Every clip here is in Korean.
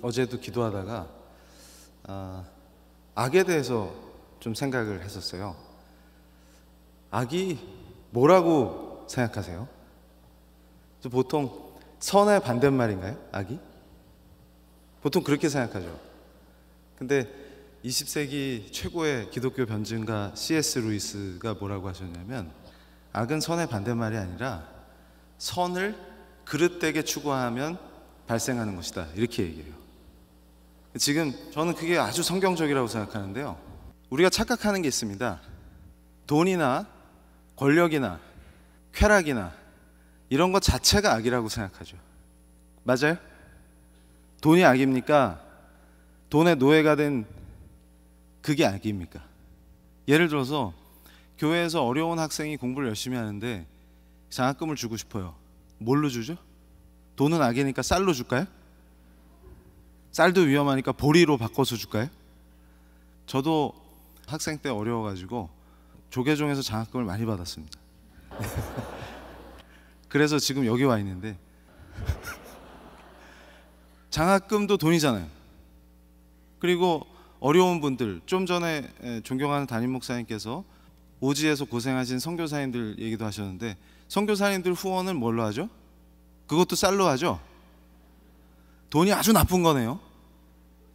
어제도 기도하다가 악에 대해서 좀 생각을 했었어요. 악이 뭐라고 생각하세요? 보통 선의 반대말인가요? 악이? 보통 그렇게 생각하죠. 근데 20세기 최고의 기독교 변증가 C.S. 루이스가 뭐라고 하셨냐면, 악은 선의 반대말이 아니라 선을 그릇되게 추구하면 발생하는 것이다, 이렇게 얘기해요. 지금 저는 그게 아주 성경적이라고 생각하는데요, 우리가 착각하는 게 있습니다. 돈이나 권력이나 쾌락이나 이런 것 자체가 악이라고 생각하죠. 맞아요? 돈이 악입니까? 돈의 노예가 된 그게 악입니까? 예를 들어서 교회에서 어려운 학생이 공부를 열심히 하는데 장학금을 주고 싶어요. 뭘로 주죠? 돈은 악이니까 쌀로 줄까요? 쌀도 위험하니까 보리로 바꿔서 줄까요? 저도 학생 때 어려워가지고 조계종에서 장학금을 많이 받았습니다. 그래서 지금 여기 와 있는데 장학금도 돈이잖아요. 그리고 어려운 분들, 좀 전에 존경하는 담임 목사님께서 오지에서 고생하신 선교사님들 얘기도 하셨는데, 선교사님들 후원은 뭘로 하죠? 그것도 쌀로 하죠? 돈이 아주 나쁜 거네요.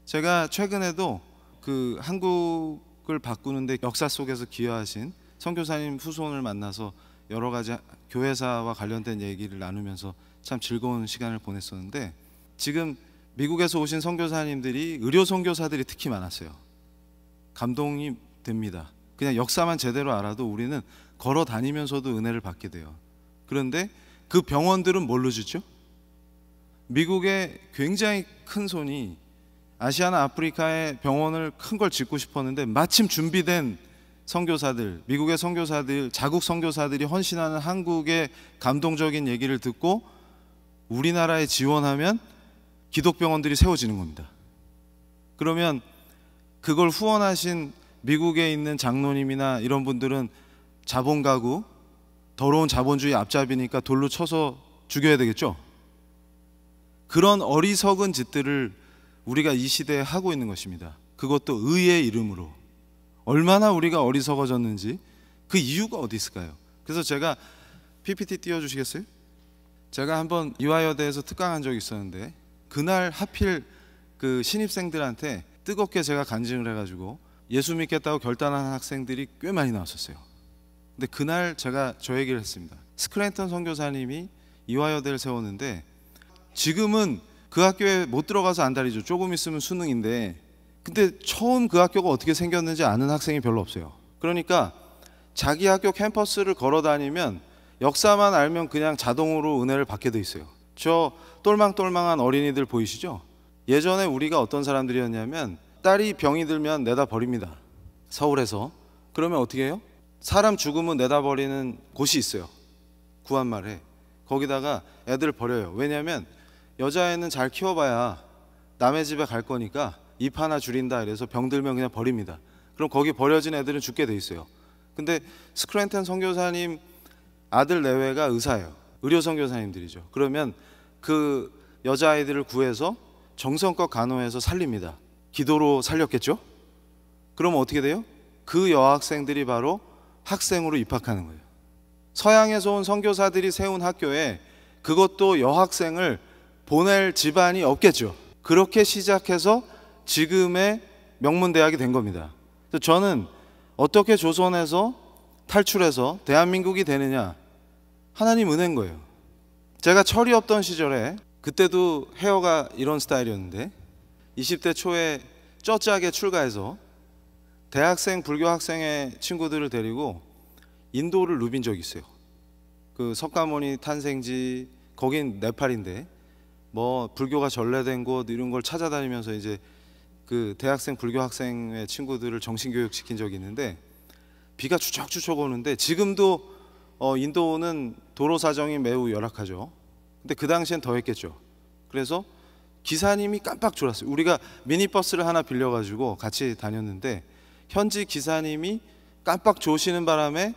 제가 최근에도 그 한국을 바꾸는데 역사 속에서 기여하신 선교사님 후손을 만나서 여러 가지 교회사와 관련된 얘기를 나누면서 참 즐거운 시간을 보냈었는데, 지금 미국에서 오신 선교사님들이 의료 선교사들이 특히 많았어요. 감동이 됩니다. 그냥 역사만 제대로 알아도 우리는 걸어 다니면서도 은혜를 받게 돼요. 그런데 그 병원들은 뭘로 주죠? 미국의 굉장히 큰 손이 아시아나 아프리카에 병원을 큰 걸 짓고 싶었는데, 마침 준비된 선교사들, 미국의 선교사들, 자국 선교사들이 헌신하는 한국의 감동적인 얘기를 듣고 우리나라에 지원하면 기독병원들이 세워지는 겁니다. 그러면 그걸 후원하신 미국에 있는 장로님이나 이런 분들은 자본 가구, 더러운 자본주의 앞잡이니까 돌로 쳐서 죽여야 되겠죠? 그런 어리석은 짓들을 우리가 이 시대에 하고 있는 것입니다. 그것도 의의 이름으로. 얼마나 우리가 어리석어졌는지 그 이유가 어디 있을까요? 그래서 제가 PPT 띄워주시겠어요? 제가 한번 이화여대에서 특강한 적이 있었는데, 그날 하필 그 신입생들한테 뜨겁게 제가 간증을 해가지고 예수 믿겠다고 결단한 학생들이 꽤 많이 나왔었어요. 근데 그날 제가 저 얘기를 했습니다. 스크랜턴 선교사님이 이화여대를 세웠는데, 지금은 그 학교에 못 들어가서 안달이죠. 조금 있으면 수능인데, 근데 처음 그 학교가 어떻게 생겼는지 아는 학생이 별로 없어요. 그러니까 자기 학교 캠퍼스를 걸어 다니면 역사만 알면 그냥 자동으로 은혜를 받게 돼 있어요. 저 똘망똘망한 어린이들 보이시죠? 예전에 우리가 어떤 사람들이었냐면, 딸이 병이 들면 내다 버립니다. 서울에서. 그러면 어떻게 해요? 사람 죽으면 내다 버리는 곳이 있어요. 구한말에. 거기다가 애들 버려요. 왜냐하면 여자애는 잘 키워봐야 남의 집에 갈 거니까 입 하나 줄인다 이래서 병 들면 그냥 버립니다. 그럼 거기 버려진 애들은 죽게 돼 있어요. 근데 스크랜턴 선교사님 아들 내외가 의사예요. 의료 선교사님들이죠. 그러면 그 여자아이들을 구해서 정성껏 간호해서 살립니다. 기도로 살렸겠죠? 그러면 어떻게 돼요? 그 여학생들이 바로 학생으로 입학하는 거예요. 서양에서 온 선교사들이 세운 학교에 그것도 여학생을 보낼 집안이 없겠죠. 그렇게 시작해서 지금의 명문대학이 된 겁니다. 저는 어떻게 조선에서 탈출해서 대한민국이 되느냐, 하나님 은혜인 거예요. 제가 철이 없던 시절에, 그때도 헤어가 이런 스타일이었는데 20대 초에 쩌짜게 출가해서 대학생 불교 학생의 친구들을 데리고 인도를 누빈 적이 있어요. 그 석가모니 탄생지, 거긴 네팔인데 뭐 불교가 전래된 곳 이런 걸 찾아다니면서 이제 그 대학생 불교 학생의 친구들을 정신교육 시킨 적이 있는데, 비가 추적추적 오는데, 지금도 인도는 도로 사정이 매우 열악하죠. 근데 그 당시엔 더 했겠죠. 그래서 기사님이 깜빡 졸았어요. 우리가 미니버스를 하나 빌려가지고 같이 다녔는데, 현지 기사님이 깜빡 조시는 바람에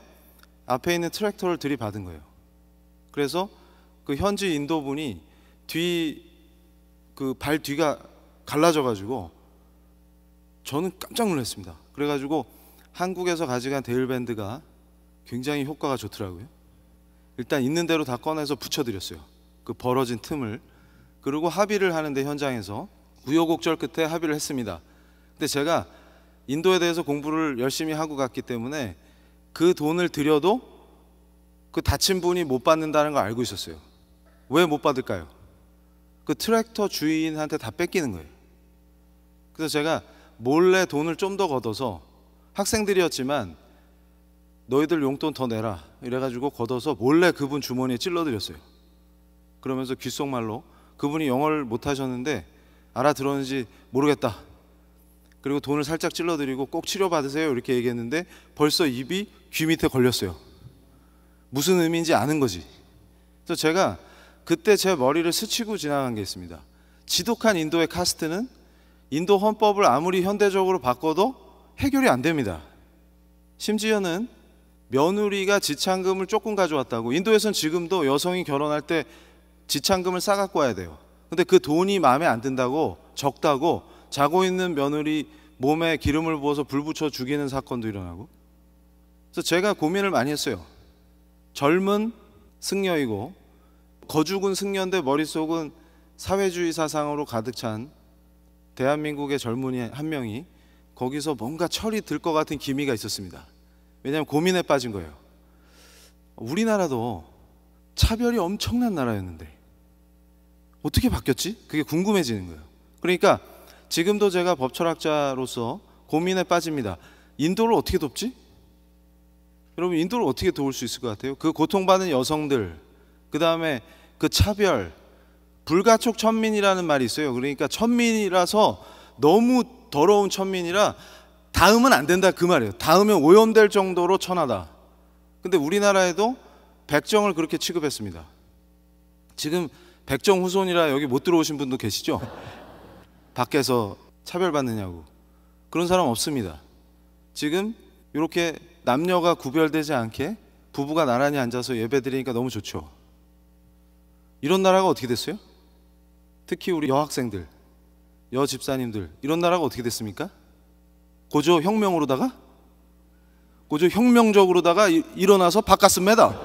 앞에 있는 트랙터를 들이받은 거예요. 그래서 그 현지 인도분이 그 발 뒤가 갈라져 가지고 저는 깜짝 놀랐습니다. 그래가지고 한국에서 가져간 데일밴드가 굉장히 효과가 좋더라고요. 일단 있는 대로 다 꺼내서 붙여드렸어요. 그 벌어진 틈을. 그리고 합의를 하는데 현장에서 우여곡절 끝에 합의를 했습니다. 근데 제가 인도에 대해서 공부를 열심히 하고 갔기 때문에 그 돈을 들여도 그 다친 분이 못 받는다는 걸 알고 있었어요. 왜 못 받을까요? 그 트랙터 주인한테 다 뺏기는 거예요. 그래서 제가 몰래 돈을 좀 더 걷어서, 학생들이었지만 너희들 용돈 더 내라 이래가지고 걷어서 몰래 그분 주머니에 찔러드렸어요. 그러면서 귓속말로, 그분이 영어를 못하셨는데 알아들었는지 모르겠다, 그리고 돈을 살짝 찔러드리고 꼭 치료받으세요 이렇게 얘기했는데 벌써 입이 귀 밑에 걸렸어요. 무슨 의미인지 아는 거지. 그래서 제가 그때 제 머리를 스치고 지나간 게 있습니다. 지독한 인도의 카스트는 인도 헌법을 아무리 현대적으로 바꿔도 해결이 안 됩니다. 심지어는 며느리가 지참금을 조금 가져왔다고, 인도에서는 지금도 여성이 결혼할 때 지참금을 싸갖고 와야 돼요. 근데 그 돈이 마음에 안 든다고, 적다고 자고 있는 며느리 몸에 기름을 부어서 불 붙여 죽이는 사건도 일어나고. 그래서 제가 고민을 많이 했어요. 젊은 승려이고 거죽은 승려인데 머릿속은 사회주의 사상으로 가득 찬 대한민국의 젊은이 한 명이 거기서 뭔가 철이 들 것 같은 기미가 있었습니다. 왜냐하면 고민에 빠진 거예요. 우리나라도 차별이 엄청난 나라였는데 어떻게 바뀌었지? 그게 궁금해지는 거예요. 그러니까 지금도 제가 법철학자로서 고민에 빠집니다. 인도를 어떻게 돕지? 여러분, 인도를 어떻게 도울 수 있을 것 같아요? 그 고통받는 여성들, 그 다음에 그 차별, 불가촉 천민이라는 말이 있어요. 그러니까 천민이라서 너무 더러운 천민이라 닿으면 안 된다 그 말이에요. 닿으면 오염될 정도로 천하다. 근데 우리나라에도 백정을 그렇게 취급했습니다. 지금 백정 후손이라 여기 못 들어오신 분도 계시죠? 밖에서 차별받느냐고. 그런 사람 없습니다. 지금 이렇게 남녀가 구별되지 않게 부부가 나란히 앉아서 예배 드리니까 너무 좋죠. 이런 나라가 어떻게 됐어요? 특히 우리 여학생들, 여집사님들, 이런 나라가 어떻게 됐습니까? 고조 혁명으로다가, 고조 혁명적으로다가 일어나서 바꿨습니다.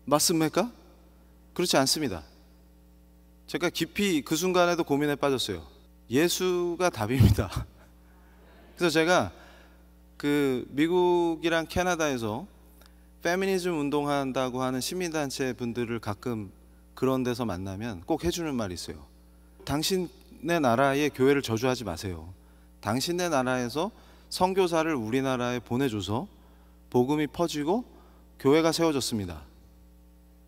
맞습니까? 그렇지 않습니다. 제가 깊이 그 순간에도 고민에 빠졌어요. 예수가 답입니다. 그래서 제가 그 미국이랑 캐나다에서 페미니즘 운동한다고 하는 시민단체 분들을 가끔 그런 데서 만나면 꼭 해주는 말이 있어요. 당신네 나라의 교회를 저주하지 마세요. 당신네 나라에서 선교사를 우리나라에 보내줘서 복음이 퍼지고 교회가 세워졌습니다.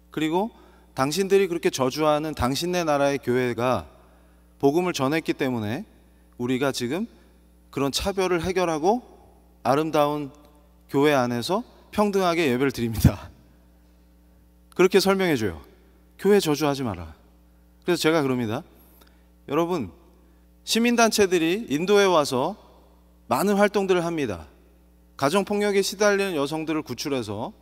그리고 당신들이 그렇게 저주하는 당신네 나라의 교회가 복음을 전했기 때문에 우리가 지금 그런 차별을 해결하고 아름다운 교회 안에서 평등하게 예배를 드립니다. 그렇게 설명해줘요. 교회 저주하지 마라. 그래서 제가 그럽니다. 여러분, 시민단체들이 인도에 와서 많은 활동들을 합니다. 가정폭력에 시달리는 여성들을 구출해서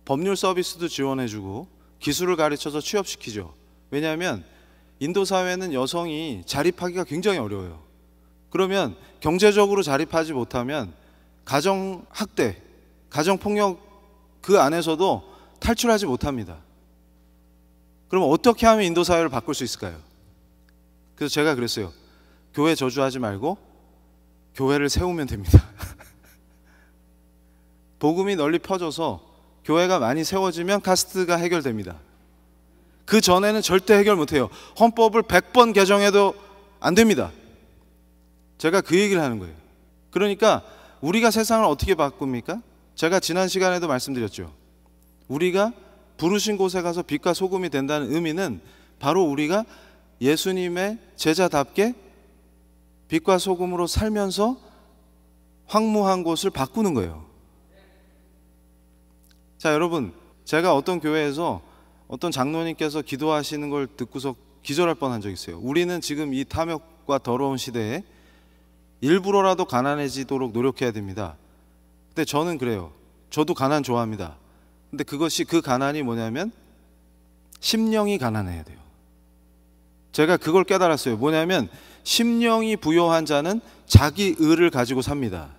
법률 서비스도 지원해주고 기술을 가르쳐서 취업시키죠. 왜냐하면 인도 사회는 여성이 자립하기가 굉장히 어려워요. 그러면 경제적으로 자립하지 못하면 가정학대, 가정폭력 그 안에서도 탈출하지 못합니다. 그럼 어떻게 하면 인도 사회를 바꿀 수 있을까요? 그래서 제가 그랬어요. 교회 저주하지 말고 교회를 세우면 됩니다. 복음이 널리 퍼져서 교회가 많이 세워지면 카스트가 해결됩니다. 그 전에는 절대 해결 못해요. 헌법을 100번 개정해도 안 됩니다. 제가 그 얘기를 하는 거예요. 그러니까 우리가 세상을 어떻게 바꿉니까? 제가 지난 시간에도 말씀드렸죠. 우리가 부르신 곳에 가서 빛과 소금이 된다는 의미는 바로 우리가 예수님의 제자답게 빛과 소금으로 살면서 황무한 곳을 바꾸는 거예요. 자, 여러분, 제가 어떤 교회에서 어떤 장로님께서 기도하시는 걸 듣고서 기절할 뻔한 적이 있어요. 우리는 지금 이 탐욕과 더러운 시대에 일부러라도 가난해지도록 노력해야 됩니다. 근데 저는 그래요. 저도 가난 좋아합니다. 근데 그것이, 그 가난이 뭐냐면 심령이 가난해야 돼요. 제가 그걸 깨달았어요. 뭐냐면 심령이 부요한 자는 자기 의를 가지고 삽니다.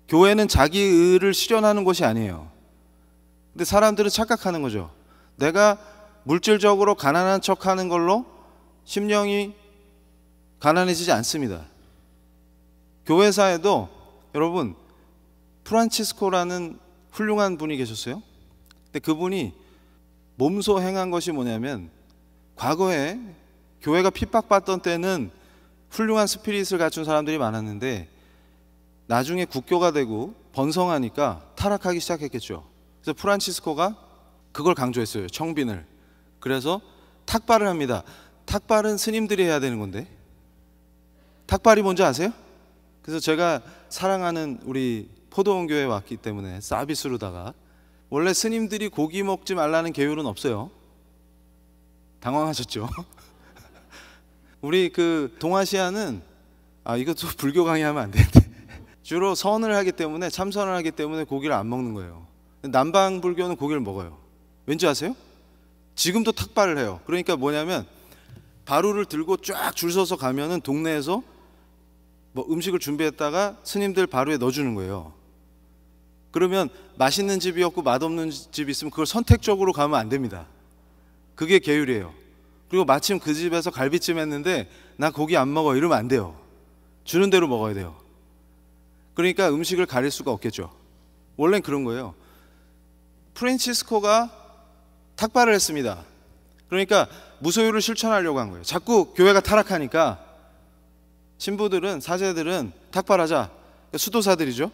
교회는 자기 의를 실현하는 곳이 아니에요. 근데 사람들은 착각하는 거죠. 내가 물질적으로 가난한 척하는 걸로 심령이 가난해지지 않습니다. 교회사에도 여러분 프란치스코라는 훌륭한 분이 계셨어요. 근데 그분이 몸소 행한 것이 뭐냐면, 과거에 교회가 핍박받던 때는 훌륭한 스피릿을 갖춘 사람들이 많았는데 나중에 국교가 되고 번성하니까 타락하기 시작했겠죠. 그래서 프란치스코가 그걸 강조했어요. 청빈을. 그래서 탁발을 합니다. 탁발은 스님들이 해야 되는 건데, 탁발이 뭔지 아세요? 그래서 제가 사랑하는 우리 포도원 교회에 왔기 때문에 서비스로다가, 원래 스님들이 고기 먹지 말라는 계율은 없어요. 당황하셨죠? 우리 그 동아시아는 이것도 불교 강의하면 안 되는데 주로 선을 하기 때문에, 참선을 하기 때문에 고기를 안 먹는 거예요. 남방 불교는 고기를 먹어요. 왠지 아세요? 지금도 탁발을 해요. 그러니까 뭐냐면 바루를 들고 쫙 줄 서서 가면은 동네에서 뭐 음식을 준비했다가 스님들 바루에 넣어주는 거예요. 그러면 맛있는 집이 없고 맛없는 집이 있으면 그걸 선택적으로 가면 안 됩니다. 그게 계율이에요. 그리고 마침 그 집에서 갈비찜 했는데 나 고기 안 먹어 이러면 안 돼요. 주는 대로 먹어야 돼요. 그러니까 음식을 가릴 수가 없겠죠. 원래는 그런 거예요. 프란치스코가 탁발을 했습니다. 그러니까 무소유를 실천하려고 한 거예요. 자꾸 교회가 타락하니까 신부들은, 사제들은 탁발하자. 수도사들이죠.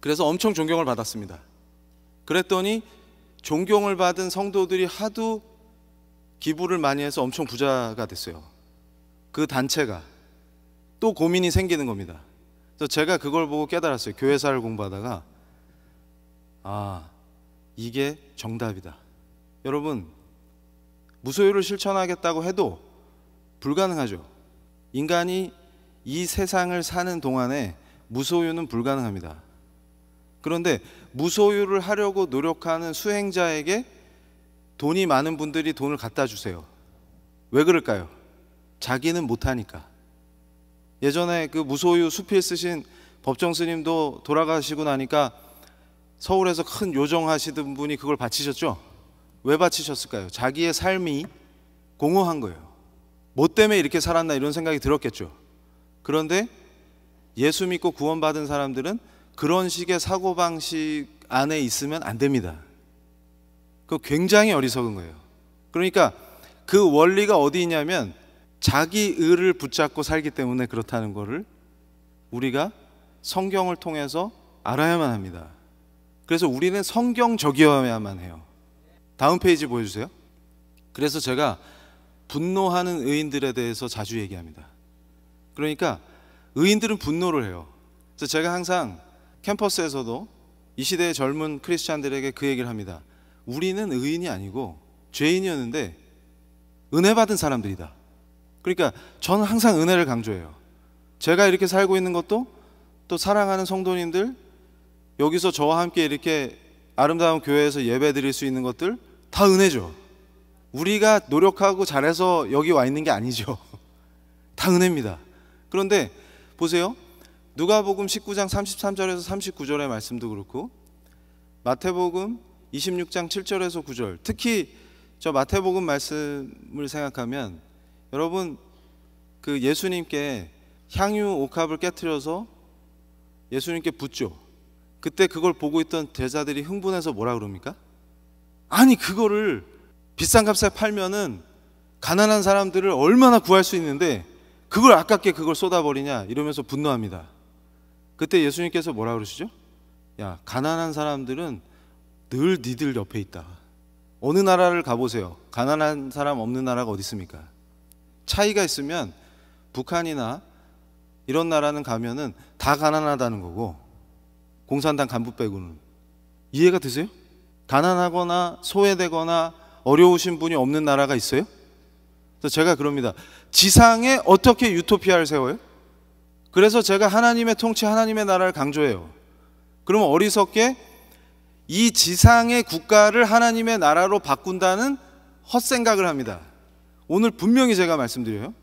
그래서 엄청 존경을 받았습니다. 그랬더니 존경을 받은 성도들이 하도 기부를 많이 해서 엄청 부자가 됐어요. 그 단체가. 또 고민이 생기는 겁니다. 그래서 제가 그걸 보고 깨달았어요. 교회사를 공부하다가 이게 정답이다. 여러분, 무소유를 실천하겠다고 해도 불가능하죠. 인간이 이 세상을 사는 동안에 무소유는 불가능합니다. 그런데 무소유를 하려고 노력하는 수행자에게 돈이 많은 분들이 돈을 갖다 주세요. 왜 그럴까요? 자기는 못하니까. 예전에 그 무소유 수필 쓰신 법정 스님도 돌아가시고 나니까 서울에서 큰 요정하시던 분이 그걸 바치셨죠? 왜 바치셨을까요? 자기의 삶이 공허한 거예요. 뭐 때문에 이렇게 살았나 이런 생각이 들었겠죠. 그런데 예수 믿고 구원받은 사람들은 그런 식의 사고방식 안에 있으면 안 됩니다. 그거 굉장히 어리석은 거예요. 그러니까 그 원리가 어디 있냐면 자기 의를 붙잡고 살기 때문에 그렇다는 거를 우리가 성경을 통해서 알아야만 합니다. 그래서 우리는 성경적이어야만 해요. 다음 페이지 보여주세요. 그래서 제가 분노하는 의인들에 대해서 자주 얘기합니다. 그러니까 의인들은 분노를 해요. 그래서 제가 항상 캠퍼스에서도 이 시대의 젊은 크리스찬들에게 그 얘기를 합니다. 우리는 의인이 아니고 죄인이었는데 은혜 받은 사람들이다. 그러니까 저는 항상 은혜를 강조해요. 제가 이렇게 살고 있는 것도, 또 사랑하는 성도님들 여기서 저와 함께 이렇게 아름다운 교회에서 예배 드릴 수 있는 것들 다 은혜죠. 우리가 노력하고 잘해서 여기 와 있는 게 아니죠. 다 은혜입니다. 그런데 보세요. 누가복음 19장 33절에서 39절의 말씀도 그렇고, 마태복음 26장 7절에서 9절, 특히 저 마태복음 말씀을 생각하면 여러분, 그 예수님께 향유 옥합을 깨트려서 예수님께 붓죠. 그때 그걸 보고 있던 제자들이 흥분해서 뭐라 그럽니까? 아니 그거를 비싼 값에 팔면은 가난한 사람들을 얼마나 구할 수 있는데 그걸 아깝게 그걸 쏟아버리냐 이러면서 분노합니다. 그때 예수님께서 뭐라 그러시죠? 야, 가난한 사람들은 늘 니들 옆에 있다. 어느 나라를 가보세요. 가난한 사람 없는 나라가 어디 있습니까? 차이가 있으면 북한이나 이런 나라는 가면은 다 가난하다는 거고, 공산당 간부 빼고는. 이해가 되세요? 가난하거나 소외되거나 어려우신 분이 없는 나라가 있어요? 그래서 제가 그럽니다. 지상에 어떻게 유토피아를 세워요? 그래서 제가 하나님의 통치, 하나님의 나라를 강조해요. 그러면 어리석게 이 지상의 국가를 하나님의 나라로 바꾼다는 헛생각을 합니다. 오늘 분명히 제가 말씀드려요.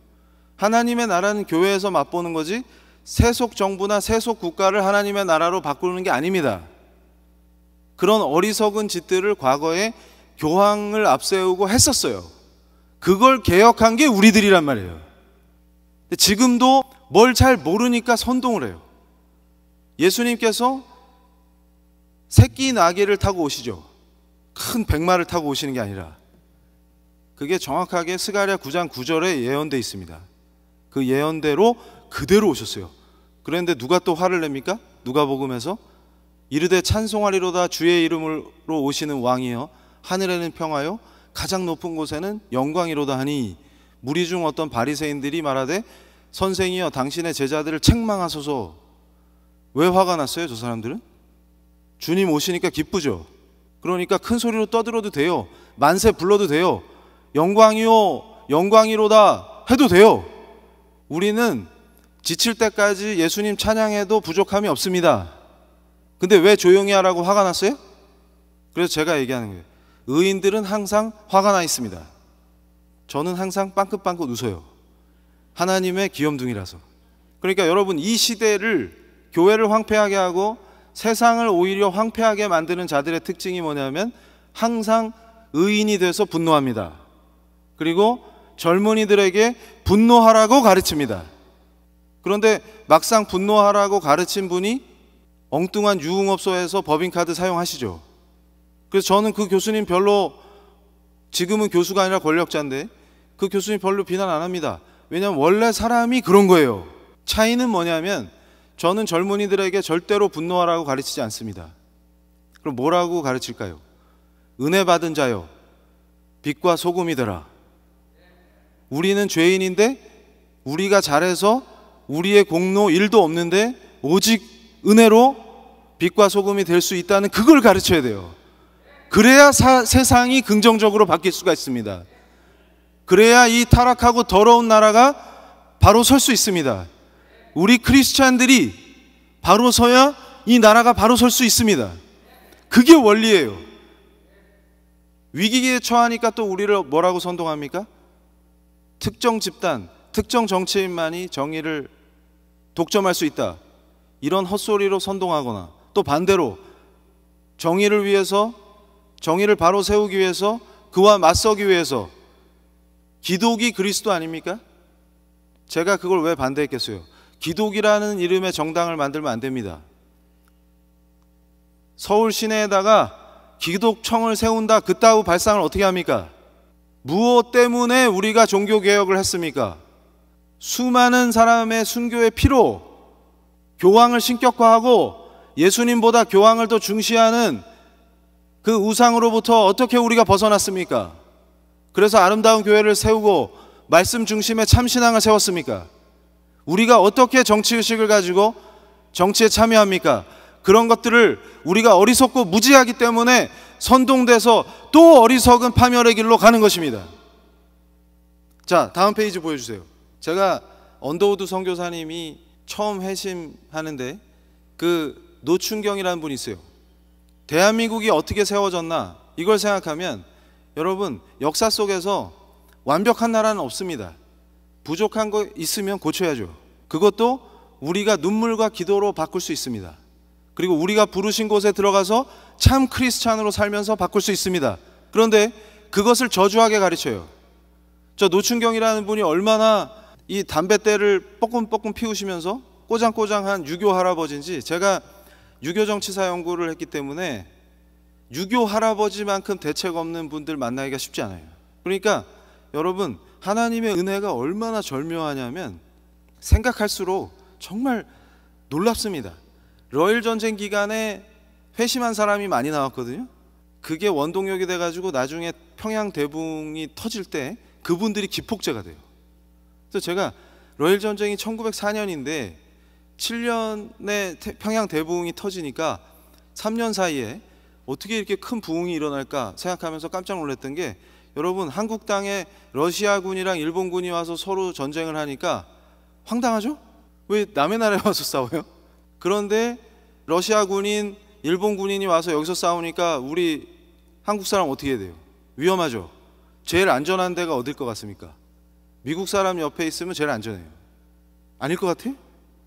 하나님의 나라는 교회에서 맛보는 거지 세속 정부나 세속 국가를 하나님의 나라로 바꾸는 게 아닙니다. 그런 어리석은 짓들을 과거에 교황을 앞세우고 했었어요. 그걸 개혁한 게 우리들이란 말이에요. 지금도 뭘 잘 모르니까 선동을 해요. 예수님께서 새끼 나귀를 타고 오시죠. 큰 백마를 타고 오시는 게 아니라 그게 정확하게 스가랴 9장 9절에 예언되어 있습니다. 그 예언대로 그대로 오셨어요. 그런데 누가 또 화를 냅니까? 누가복음에서 이르되 찬송하리로다 주의 이름으로 오시는 왕이여 하늘에는 평화요 가장 높은 곳에는 영광이로다 하니 무리 중 어떤 바리새인들이 말하되 선생이여 당신의 제자들을 책망하소서. 왜 화가 났어요? 저 사람들은 주님 오시니까 기쁘죠. 그러니까 큰 소리로 떠들어도 돼요. 만세 불러도 돼요. 영광이요 영광이로다 해도 돼요. 우리는 지칠 때까지 예수님 찬양해도 부족함이 없습니다. 근데 왜 조용히 하라고 화가 났어요? 그래서 제가 얘기하는 거예요. 의인들은 항상 화가 나 있습니다. 저는 항상 빵긋빵긋 웃어요. 하나님의 귀염둥이라서. 그러니까 여러분, 이 시대를, 교회를 황폐하게 하고 세상을 오히려 황폐하게 만드는 자들의 특징이 뭐냐면 항상 의인이 돼서 분노합니다. 그리고 젊은이들에게 분노하라고 가르칩니다. 그런데 막상 분노하라고 가르친 분이 엉뚱한 유흥업소에서 법인카드 사용하시죠. 그래서 저는 그 교수님 별로, 지금은 교수가 아니라 권력자인데 그 교수님 별로 비난 안 합니다. 왜냐하면 원래 사람이 그런 거예요. 차이는 뭐냐면 저는 젊은이들에게 절대로 분노하라고 가르치지 않습니다. 그럼 뭐라고 가르칠까요? 은혜 받은 자여 빛과 소금이 되라. 우리는 죄인인데 우리가 잘해서 우리의 공로 1도 없는데 오직 은혜로 빛과 소금이 될 수 있다는 그걸 가르쳐야 돼요. 그래야 세상이 긍정적으로 바뀔 수가 있습니다. 그래야 이 타락하고 더러운 나라가 바로 설 수 있습니다. 우리 크리스찬들이 바로 서야 이 나라가 바로 설 수 있습니다. 그게 원리예요. 위기에 처하니까 또 우리를 뭐라고 선동합니까? 특정 집단, 특정 정치인만이 정의를 독점할 수 있다, 이런 헛소리로 선동하거나, 또 반대로 정의를 위해서, 정의를 바로 세우기 위해서, 그와 맞서기 위해서 기독이 그리스도 아닙니까? 제가 그걸 왜 반대했겠어요? 기독이라는 이름의 정당을 만들면 안 됩니다. 서울 시내에다가 기독청을 세운다, 그따구 발상을 어떻게 합니까? 무엇 때문에 우리가 종교개혁을 했습니까? 수많은 사람의 순교의 피로 교황을 신격화하고 예수님보다 교황을 더 중시하는 그 우상으로부터 어떻게 우리가 벗어났습니까? 그래서 아름다운 교회를 세우고 말씀 중심의 참신앙을 세웠습니까? 우리가 어떻게 정치의식을 가지고 정치에 참여합니까? 그런 것들을 우리가 어리석고 무지하기 때문에 선동돼서 또 어리석은 파멸의 길로 가는 것입니다. 자, 다음 페이지 보여주세요. 제가 언더우드 선교사님이 처음 회심하는데 그 노춘경이라는 분이 있어요. 대한민국이 어떻게 세워졌나, 이걸 생각하면 여러분, 역사 속에서 완벽한 나라는 없습니다. 부족한 거 있으면 고쳐야죠. 그것도 우리가 눈물과 기도로 바꿀 수 있습니다. 그리고 우리가 부르신 곳에 들어가서 참 크리스찬으로 살면서 바꿀 수 있습니다. 그런데 그것을 저주하게 가르쳐요. 저 노춘경이라는 분이 얼마나 이 담뱃대를 뻐끔뻐끔 피우시면서 꼬장꼬장한 유교 할아버지인지, 제가 유교 정치사 연구를 했기 때문에 유교 할아버지만큼 대책 없는 분들 만나기가 쉽지 않아요. 그러니까 여러분, 하나님의 은혜가 얼마나 절묘하냐면 생각할수록 정말 놀랍습니다. 러일 전쟁 기간에 회심한 사람이 많이 나왔거든요. 그게 원동력이 돼가지고 나중에 평양 대붕이 터질 때 그분들이 기폭제가 돼요. 그래서 제가 러일 전쟁이 1904년인데 7년에 평양 대붕이 터지니까 3년 사이에 어떻게 이렇게 큰 부흥이 일어날까 생각하면서 깜짝 놀랐던 게, 여러분, 한국 땅에 러시아군이랑 일본군이 와서 서로 전쟁을 하니까 황당하죠? 왜 남의 나라에 와서 싸워요? 그런데 러시아 군인, 일본 군인이 와서 여기서 싸우니까 우리 한국 사람 어떻게 해야 돼요? 위험하죠? 제일 안전한 데가 어딜 것 같습니까? 미국 사람 옆에 있으면 제일 안전해요. 아닐 것 같아?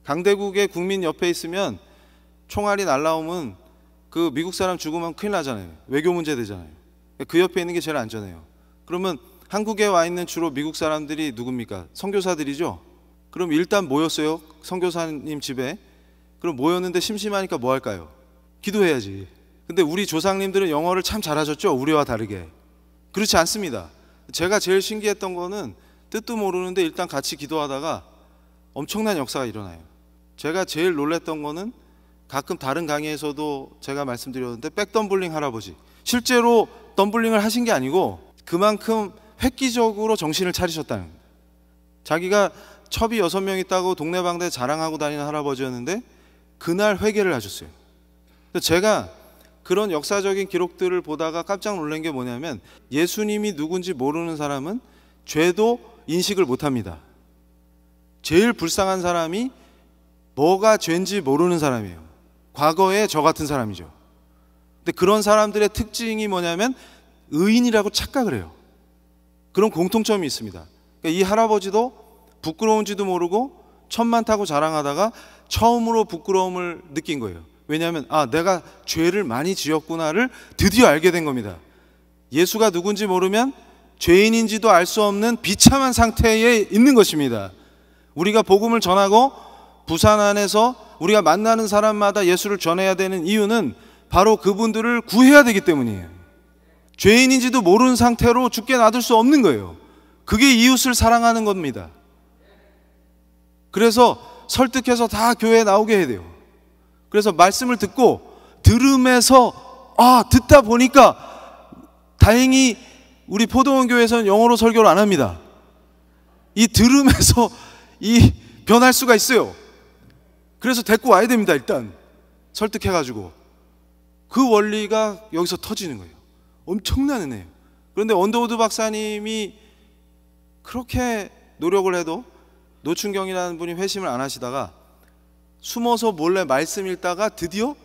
강대국의 국민 옆에 있으면 총알이 날라오면 그 미국 사람 죽으면 큰일 나잖아요. 외교 문제 되잖아요. 그 옆에 있는 게 제일 안전해요. 그러면 한국에 와 있는 주로 미국 사람들이 누굽니까? 선교사들이죠. 그럼 일단 모였어요. 선교사님 집에. 그럼 모였는데 심심하니까 뭐 할까요? 기도해야지. 근데 우리 조상님들은 영어를 참 잘하셨죠? 우리와 다르게. 그렇지 않습니다. 제가 제일 신기했던 거는 뜻도 모르는데 일단 같이 기도하다가 엄청난 역사가 일어나요. 제가 제일 놀랬던 거는 가끔 다른 강의에서도 제가 말씀드렸는데 백덤블링 할아버지, 실제로 덤블링을 하신 게 아니고 그만큼 획기적으로 정신을 차리셨다는 겁니다. 자기가 첩이 6명 있다고 동네방네 자랑하고 다니는 할아버지였는데 그날 회개를 하셨어요. 제가 그런 역사적인 기록들을 보다가 깜짝 놀란 게 뭐냐면 예수님이 누군지 모르는 사람은 죄도 인식을 못합니다. 제일 불쌍한 사람이 뭐가 죄인지 모르는 사람이에요. 과거에 저 같은 사람이죠. 근데 그런 사람들의 특징이 뭐냐면 의인이라고 착각을 해요. 그런 공통점이 있습니다. 그러니까 이 할아버지도 부끄러운지도 모르고 첩만 타고 자랑하다가 처음으로 부끄러움을 느낀 거예요. 왜냐하면 내가 죄를 많이 지었구나를 드디어 알게 된 겁니다. 예수가 누군지 모르면 죄인인지도 알 수 없는 비참한 상태에 있는 것입니다. 우리가 복음을 전하고 부산 안에서 우리가 만나는 사람마다 예수를 전해야 되는 이유는 바로 그분들을 구해야 되기 때문이에요. 죄인인지도 모르는 상태로 죽게 놔둘 수 없는 거예요. 그게 이웃을 사랑하는 겁니다. 그래서 설득해서 다 교회에 나오게 해야 돼요. 그래서 말씀을 듣고 들음에서 듣다 보니까 다행히 우리 포도원 교회에서는 영어로 설교를 안 합니다. 이 들음에서 이 변할 수가 있어요. 그래서 데리고 와야 됩니다. 일단 설득해가지고 그 원리가 여기서 터지는 거예요. 엄청난 은혜예요. 그런데 언더우드 박사님이 그렇게 노력을 해도 노춘경이라는 분이 회심을 안 하시다가 숨어서 몰래 말씀 읽다가 드디어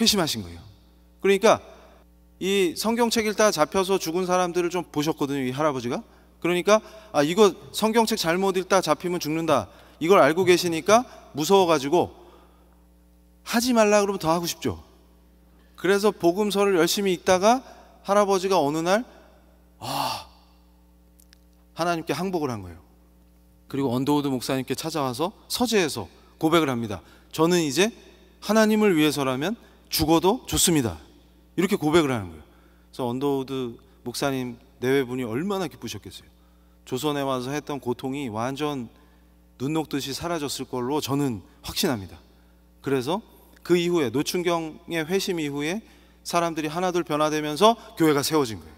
회심하신 거예요. 그러니까 이 성경책 읽다가 잡혀서 죽은 사람들을 좀 보셨거든요, 이 할아버지가. 그러니까 이거 성경책 잘못 읽다 잡히면 죽는다, 이걸 알고 계시니까 무서워가지고 하지 말라 그러면 더 하고 싶죠. 그래서 복음서를 열심히 읽다가 할아버지가 어느 날 하나님께 항복을 한 거예요. 그리고 언더우드 목사님께 찾아와서 서재에서 고백을 합니다. 저는 이제 하나님을 위해서라면 죽어도 좋습니다. 이렇게 고백을 하는 거예요. 그래서 언더우드 목사님 내외분이 얼마나 기쁘셨겠어요. 조선에 와서 했던 고통이 완전 눈 녹듯이 사라졌을 걸로 저는 확신합니다. 그래서 그 이후에 노춘경의 회심 이후에 사람들이 하나둘 변화되면서 교회가 세워진 거예요.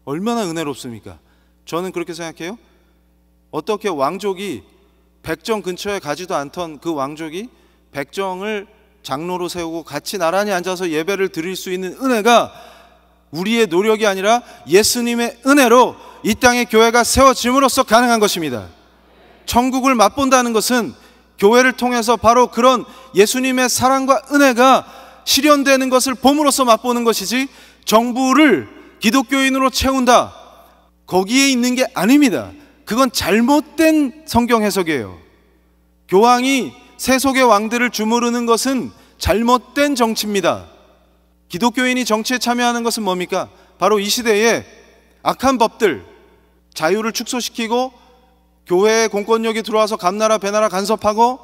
얼마나 은혜롭습니까? 저는 그렇게 생각해요. 어떻게 왕족이 백정 근처에 가지도 않던 그 왕족이 백정을 장로로 세우고 같이 나란히 앉아서 예배를 드릴 수 있는 은혜가 우리의 노력이 아니라 예수님의 은혜로 이 땅에 교회가 세워짐으로써 가능한 것입니다. 천국을 맛본다는 것은 교회를 통해서 바로 그런 예수님의 사랑과 은혜가 실현되는 것을 봄으로써 맛보는 것이지, 정부를 기독교인으로 채운다, 거기에 있는 게 아닙니다. 그건 잘못된 성경 해석이에요. 교황이 세속의 왕들을 주무르는 것은 잘못된 정치입니다. 기독교인이 정치에 참여하는 것은 뭡니까? 바로 이 시대에 악한 법들, 자유를 축소시키고 교회에 공권력이 들어와서 감나라 배나라 간섭하고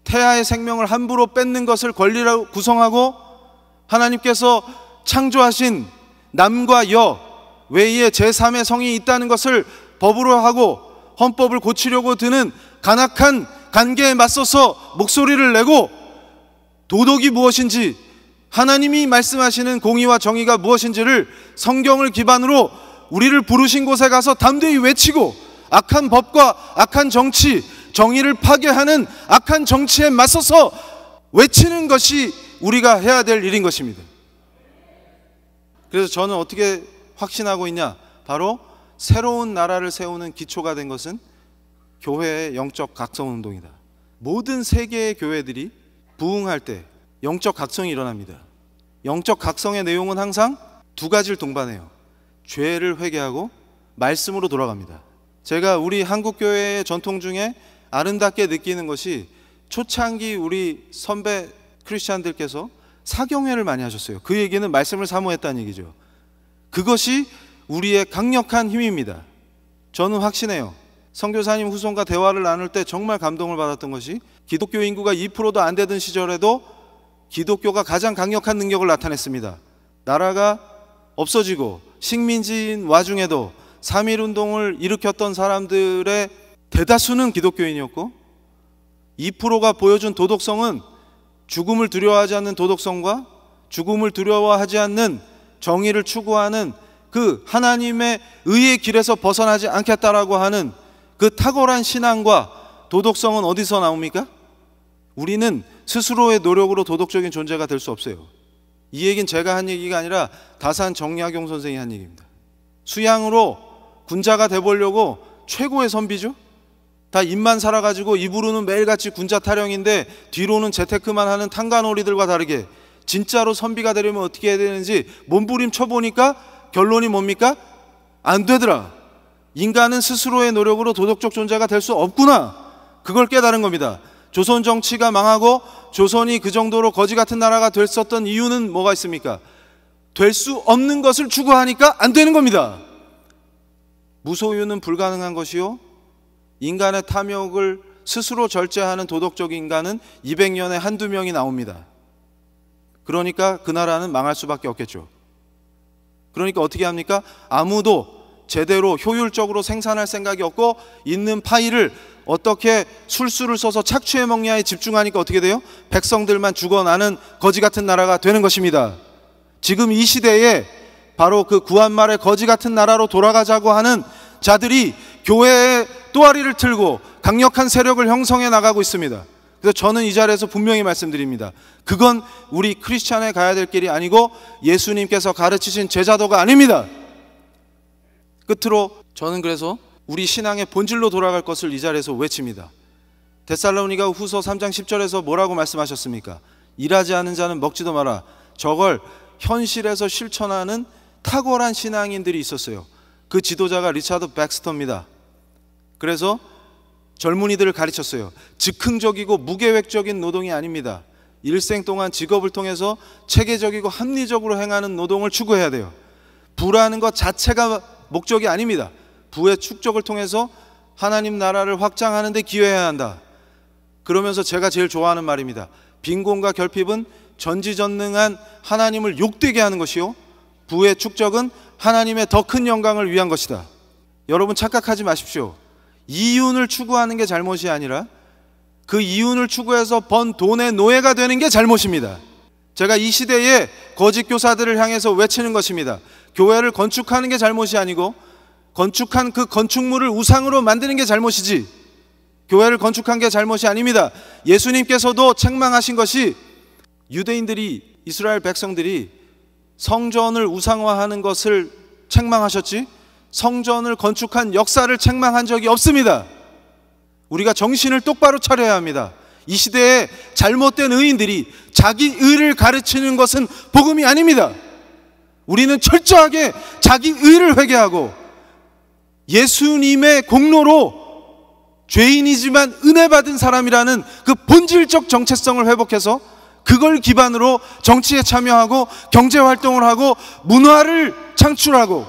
태아의 생명을 함부로 뺏는 것을 권리라고 구성하고 하나님께서 창조하신 남과 여 외에 제3의 성이 있다는 것을 법으로 하고 헌법을 고치려고 드는 간악한 관계에 맞서서 목소리를 내고 도덕이 무엇인지, 하나님이 말씀하시는 공의와 정의가 무엇인지를 성경을 기반으로 우리를 부르신 곳에 가서 담대히 외치고 악한 법과 악한 정치, 정의를 파괴하는 악한 정치에 맞서서 외치는 것이 우리가 해야 될 일인 것입니다. 그래서 저는 어떻게 확신하고 있냐? 바로 새로운 나라를 세우는 기초가 된 것은 교회의 영적 각성 운동이다. 모든 세계의 교회들이 부흥할 때 영적 각성이 일어납니다. 영적 각성의 내용은 항상 두 가지를 동반해요. 죄를 회개하고 말씀으로 돌아갑니다. 제가 우리 한국교회의 전통 중에 아름답게 느끼는 것이 초창기 우리 선배 크리스찬들께서 사경회를 많이 하셨어요. 그 얘기는 말씀을 사모했다는 얘기죠. 그것이 우리의 강력한 힘입니다. 저는 확신해요. 선교사님 후손과 대화를 나눌 때 정말 감동을 받았던 것이 기독교 인구가 2%도 안 되던 시절에도 기독교가 가장 강력한 능력을 나타냈습니다. 나라가 없어지고 식민지인 와중에도 3.1운동을 일으켰던 사람들의 대다수는 기독교인이었고 2%가 보여준 도덕성은 죽음을 두려워하지 않는 도덕성과 죽음을 두려워하지 않는 정의를 추구하는 그 하나님의 의의 길에서 벗어나지 않겠다라고 하는 그 탁월한 신앙과 도덕성은 어디서 나옵니까? 우리는 스스로의 노력으로 도덕적인 존재가 될 수 없어요. 이 얘기는 제가 한 얘기가 아니라 다산 정약용 선생이 한 얘기입니다. 수양으로 군자가 돼보려고 최고의 선비죠. 다 입만 살아가지고 입으로는 매일같이 군자 타령인데 뒤로는 재테크만 하는 탄간오리들과 다르게 진짜로 선비가 되려면 어떻게 해야 되는지 몸부림 쳐보니까 결론이 뭡니까? 안 되더라. 인간은 스스로의 노력으로 도덕적 존재가 될 수 없구나. 그걸 깨달은 겁니다. 조선 정치가 망하고 조선이 그 정도로 거지 같은 나라가 됐었던 이유는 뭐가 있습니까? 될 수 없는 것을 추구하니까 안 되는 겁니다. 무소유는 불가능한 것이요, 인간의 탐욕을 스스로 절제하는 도덕적 인간은 200년에 한두 명이 나옵니다. 그러니까 그 나라는 망할 수밖에 없겠죠. 그러니까 어떻게 합니까? 아무도 제대로 효율적으로 생산할 생각이 없고 있는 파이를 어떻게 술수를 써서 착취해 먹냐에 집중하니까 어떻게 돼요? 백성들만 죽어나는 거지 같은 나라가 되는 것입니다. 지금 이 시대에 바로 그 구한말의 거지 같은 나라로 돌아가자고 하는 자들이 교회의 또아리를 틀고 강력한 세력을 형성해 나가고 있습니다. 그래서 저는 이 자리에서 분명히 말씀드립니다. 그건 우리 크리스찬에 가야 될 길이 아니고 예수님께서 가르치신 제자도가 아닙니다. 끝으로 저는 그래서 우리 신앙의 본질로 돌아갈 것을 이 자리에서 외칩니다. 데살로니가 후서 3장 10절에서 뭐라고 말씀하셨습니까? 일하지 않은 자는 먹지도 마라. 저걸 현실에서 실천하는 탁월한 신앙인들이 있었어요. 그 지도자가 리차드 백스터입니다. 그래서 젊은이들을 가르쳤어요. 즉흥적이고 무계획적인 노동이 아닙니다. 일생 동안 직업을 통해서 체계적이고 합리적으로 행하는 노동을 추구해야 돼요. 부라는 것 자체가 목적이 아닙니다. 부의 축적을 통해서 하나님 나라를 확장하는 데 기여해야 한다. 그러면서 제가 제일 좋아하는 말입니다. 빈곤과 결핍은 전지전능한 하나님을 욕되게 하는 것이요, 부의 축적은 하나님의 더 큰 영광을 위한 것이다. 여러분 착각하지 마십시오. 이윤을 추구하는 게 잘못이 아니라 그 이윤을 추구해서 번 돈의 노예가 되는 게 잘못입니다. 제가 이 시대에 거짓 교사들을 향해서 외치는 것입니다. 교회를 건축하는 게 잘못이 아니고 건축한 그 건축물을 우상으로 만드는 게 잘못이지 교회를 건축한 게 잘못이 아닙니다. 예수님께서도 책망하신 것이 유대인들이, 이스라엘 백성들이 성전을 우상화하는 것을 책망하셨지 성전을 건축한 역사를 책망한 적이 없습니다. 우리가 정신을 똑바로 차려야 합니다. 이 시대에 잘못된 의인들이 자기 의를 가르치는 것은 복음이 아닙니다. 우리는 철저하게 자기 의를 회개하고 예수님의 공로로 죄인이지만 은혜 받은 사람이라는 그 본질적 정체성을 회복해서 그걸 기반으로 정치에 참여하고 경제활동을 하고 문화를 창출하고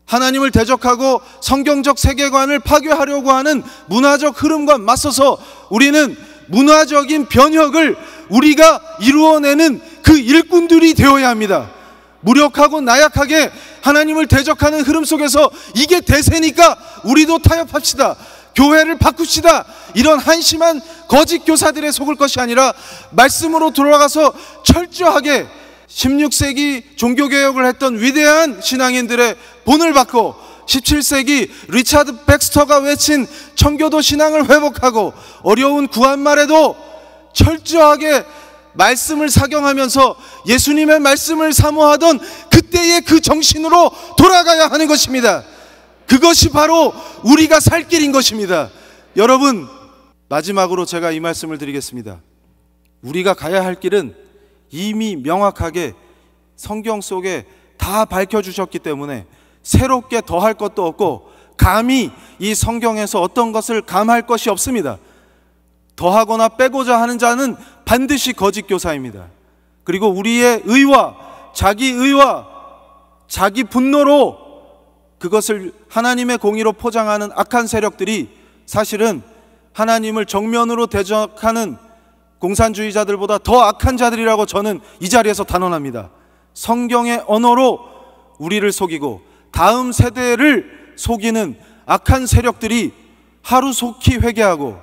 하나님을 대적하고 성경적 세계관을 파괴하려고 하는 문화적 흐름과 맞서서 우리는 문화적인 변혁을 우리가 이루어내는 그 일꾼들이 되어야 합니다. 무력하고 나약하게 하나님을 대적하는 흐름 속에서 이게 대세니까 우리도 타협합시다. 교회를 바꿉시다. 이런 한심한 거짓 교사들에 속을 것이 아니라 말씀으로 돌아가서 철저하게 16세기 종교개혁을 했던 위대한 신앙인들의 본을 받고 17세기 리차드 백스터가 외친 청교도 신앙을 회복하고 어려운 구한말에도 철저하게 말씀을 사경하면서 예수님의 말씀을 사모하던 그때의 그 정신으로 돌아가야 하는 것입니다. 그것이 바로 우리가 살 길인 것입니다. 여러분, 마지막으로 제가 이 말씀을 드리겠습니다. 우리가 가야 할 길은 이미 명확하게 성경 속에 다 밝혀주셨기 때문에 새롭게 더할 것도 없고 감히 이 성경에서 어떤 것을 감할 것이 없습니다. 더하거나 빼고자 하는 자는 반드시 거짓 교사입니다. 그리고 우리의 의와 자기 분노로 그것을 하나님의 공의로 포장하는 악한 세력들이 사실은 하나님을 정면으로 대적하는 공산주의자들보다 더 악한 자들이라고 저는 이 자리에서 단언합니다. 성경의 언어로 우리를 속이고 다음 세대를 속이는 악한 세력들이 하루속히 회개하고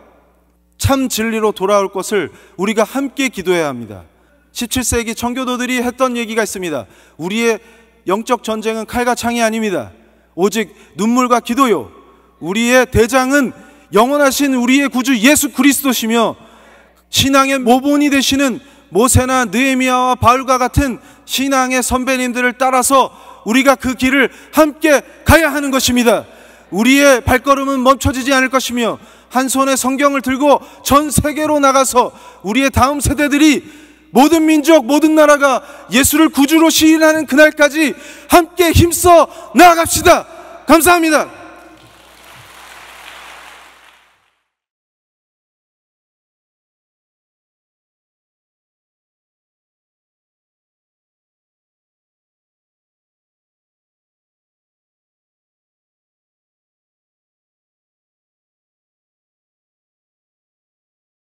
참 진리로 돌아올 것을 우리가 함께 기도해야 합니다. 17세기 청교도들이 했던 얘기가 있습니다. 우리의 영적 전쟁은 칼과 창이 아닙니다. 오직 눈물과 기도요. 우리의 대장은 영원하신 우리의 구주 예수 그리스도시며 신앙의 모본이 되시는 모세나 느헤미야와 바울과 같은 신앙의 선배님들을 따라서 우리가 그 길을 함께 가야 하는 것입니다. 우리의 발걸음은 멈춰지지 않을 것이며 한 손에 성경을 들고 전 세계로 나가서 우리의 다음 세대들이 모든 민족, 모든 나라가 예수를 구주로 시인하는 그날까지 함께 힘써 나아갑시다. 감사합니다.